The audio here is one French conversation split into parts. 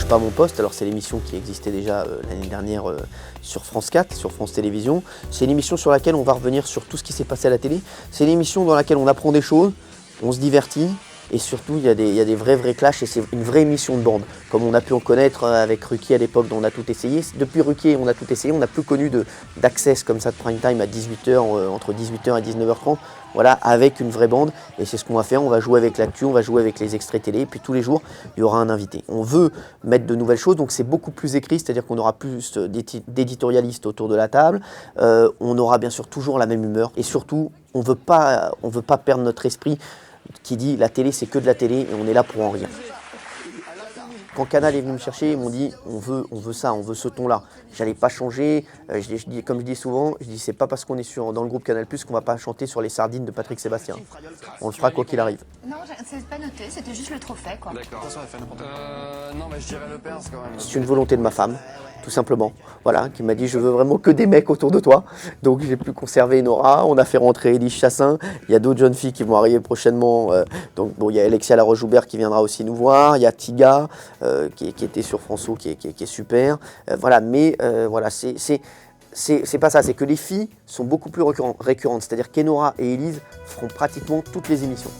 pas à mon poste. Alors c'est l'émission qui existait déjà l'année dernière sur France 4, sur France Télévisions. C'est une émission sur laquelle on va revenir sur tout ce qui s'est passé à la télé. C'est une émission dans laquelle on apprend des choses, on se divertit. Et surtout, il y a des vrais clashs et c'est une vraie émission de bande. Comme on a pu en connaître avec Ruquier à l'époque dont on a tout essayé. Depuis Ruquier, on a tout essayé. On n'a plus connu d'access comme ça de prime time à 18h, entre 18h et 19h30. Voilà, avec une vraie bande. Et c'est ce qu'on va faire. On va jouer avec l'actu, on va jouer avec les extraits télé. Et puis tous les jours, il y aura un invité. On veut mettre de nouvelles choses, donc c'est beaucoup plus écrit. C'est-à-dire qu'on aura plus d'éditorialistes autour de la table. On aura bien sûr toujours la même humeur. Et surtout, on veut pas perdre notre esprit qui dit la télé c'est que de la télé et on est là pour en rire. Quand Canal est venu me chercher, ils m'ont dit on veut ça, on veut ce ton-là. J'allais pas changer, comme je dis souvent, je dis c'est pas parce qu'on est dans le groupe Canal+ qu'on va pas chanter sur les sardines de Patrick Sébastien. On le fera quoi qu'il arrive. Non, c'est pas noté, c'était juste le trophée quoi. D'accord. Non, mais je dirais le Perse quand même. C'est une volonté de ma femme, tout simplement. Voilà, qui m'a dit je veux vraiment que des mecs autour de toi. Donc j'ai pu conserver Nora, on a fait rentrer Élise Chassin. Il y a d'autres jeunes filles qui vont arriver prochainement. Donc bon, il y a Alexia Laroche-Joubert qui viendra aussi nous voir. Il y a Tiga qui était sur François, qui est super. Voilà, mais voilà, c'est pas ça. C'est que les filles sont beaucoup plus récurrentes. C'est-à-dire qu'Enora et Élise feront pratiquement toutes les émissions.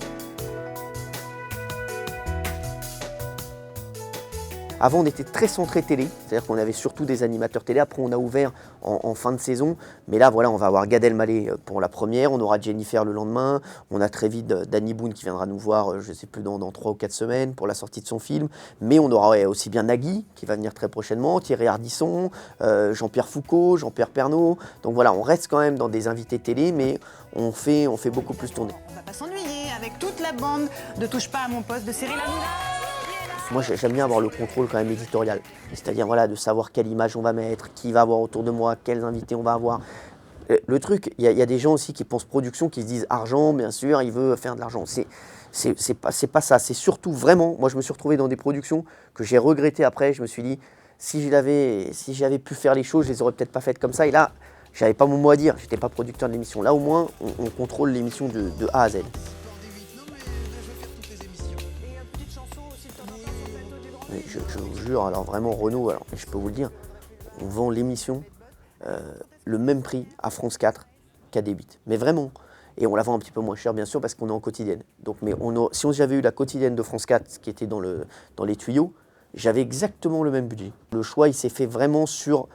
Avant, on était très centré télé, c'est-à-dire qu'on avait surtout des animateurs télé. Après, on a ouvert en fin de saison. Mais là, voilà, on va avoir Gad Elmaleh pour la première. On aura Jennifer le lendemain. On a très vite Danny Boone qui viendra nous voir, je ne sais plus, dans 3 ou 4 semaines pour la sortie de son film. Mais on aura aussi bien Nagui qui va venir très prochainement, Thierry Ardisson, Jean-Pierre Foucault, Jean-Pierre Pernaut. Donc voilà, on reste quand même dans des invités télé, mais on fait beaucoup plus tourner. On va pas s'ennuyer avec toute la bande de Touche pas à mon poste de Cyril Hanouna. Moi, j'aime bien avoir le contrôle quand même éditorial. C'est-à-dire voilà, de savoir quelle image on va mettre, qui va avoir autour de moi, quels invités on va avoir. Le truc, il y a des gens aussi qui pensent production, qui se disent argent, bien sûr, il veut faire de l'argent. C'est pas ça. C'est surtout vraiment, moi je me suis retrouvé dans des productions que j'ai regrettées après. Je me suis dit, si j'avais pu faire les choses, je les aurais peut-être pas faites comme ça. Et là, j'avais pas mon mot à dire. J'étais pas producteur de l'émission. Là, au moins, on contrôle l'émission de A à Z. Mais je vous jure, alors vraiment Renaud, alors, je peux vous le dire, on vend l'émission le même prix à France 4 qu'à D8. Mais vraiment. Et on la vend un petit peu moins cher, bien sûr, parce qu'on est en quotidienne. Donc, mais si j'avais eu la quotidienne de France 4, qui était dans les tuyaux, j'avais exactement le même budget. Le choix, il s'est fait vraiment sur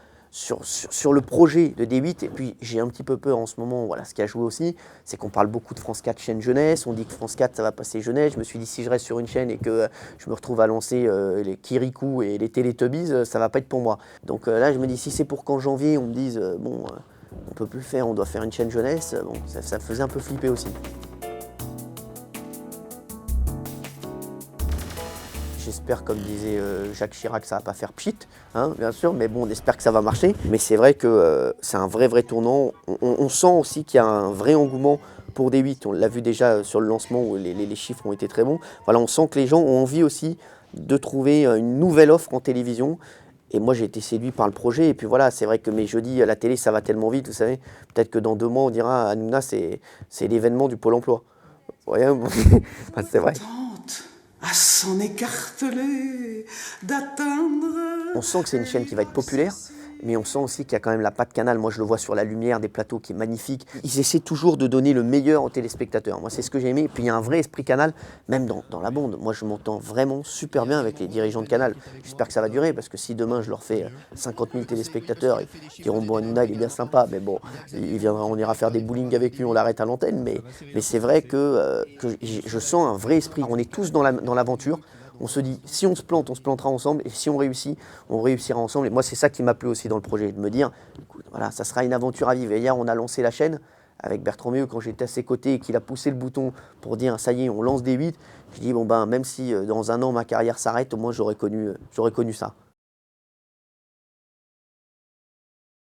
le projet de D8. Et puis, j'ai un petit peu peur en ce moment, voilà, ce qui a joué aussi, c'est qu'on parle beaucoup de France 4 chaîne jeunesse. On dit que France 4, ça va passer jeunesse. Je me suis dit, si je reste sur une chaîne et que je me retrouve à lancer les Kirikou et les Teletubbies, ça va pas être pour moi. Donc là, je me dis, si c'est pour qu'en janvier, on me dise, bon, on peut plus le faire, on doit faire une chaîne jeunesse, bon, ça me faisait un peu flipper aussi. J'espère, comme disait Jacques Chirac, ça va pas faire pchit, hein, bien sûr, mais bon, on espère que ça va marcher. Mais c'est vrai que c'est un vrai tournant. On sent aussi qu'il y a un vrai engouement pour D8. On l'a vu déjà sur le lancement où les chiffres ont été très bons. Voilà, on sent que les gens ont envie aussi de trouver une nouvelle offre en télévision. Et moi, j'ai été séduit par le projet. Et puis voilà, c'est vrai que mes jeudis à la télé, ça va tellement vite, vous savez. Peut-être que dans 2 mois, on dira, Hanouna, c'est l'événement du Pôle emploi. Vous voyez, c'est vrai. À s'en écarteler, d'atteindre. On sent que c'est une chaîne qui va être populaire, mais on sent aussi qu'il y a quand même la patte Canal. Moi, je le vois sur la lumière des plateaux qui est magnifique. Ils essaient toujours de donner le meilleur aux téléspectateurs. Moi, c'est ce que j'ai aimé. Et puis, il y a un vrai esprit Canal, même dans la bande. Moi, je m'entends vraiment super bien avec les dirigeants de Canal. J'espère que ça va durer, parce que si demain, je leur fais 50 000 téléspectateurs, ils diront, bon, Hanouna, il est bien sympa, mais bon, il viendra, on ira faire des bowling avec lui, on l'arrête à l'antenne. Mais c'est vrai que je sens un vrai esprit. On est tous dans l'aventure. On se dit, si on se plante, on se plantera ensemble, et si on réussit, on réussira ensemble. Et moi, c'est ça qui m'a plu aussi dans le projet, de me dire, écoute, voilà, ça sera une aventure à vivre. Et hier, on a lancé la chaîne avec Bertrand Méheux, quand j'étais à ses côtés et qu'il a poussé le bouton pour dire, ça y est, on lance D8. Je dis, bon ben, même si dans 1 an, ma carrière s'arrête, au moins, j'aurais connu ça.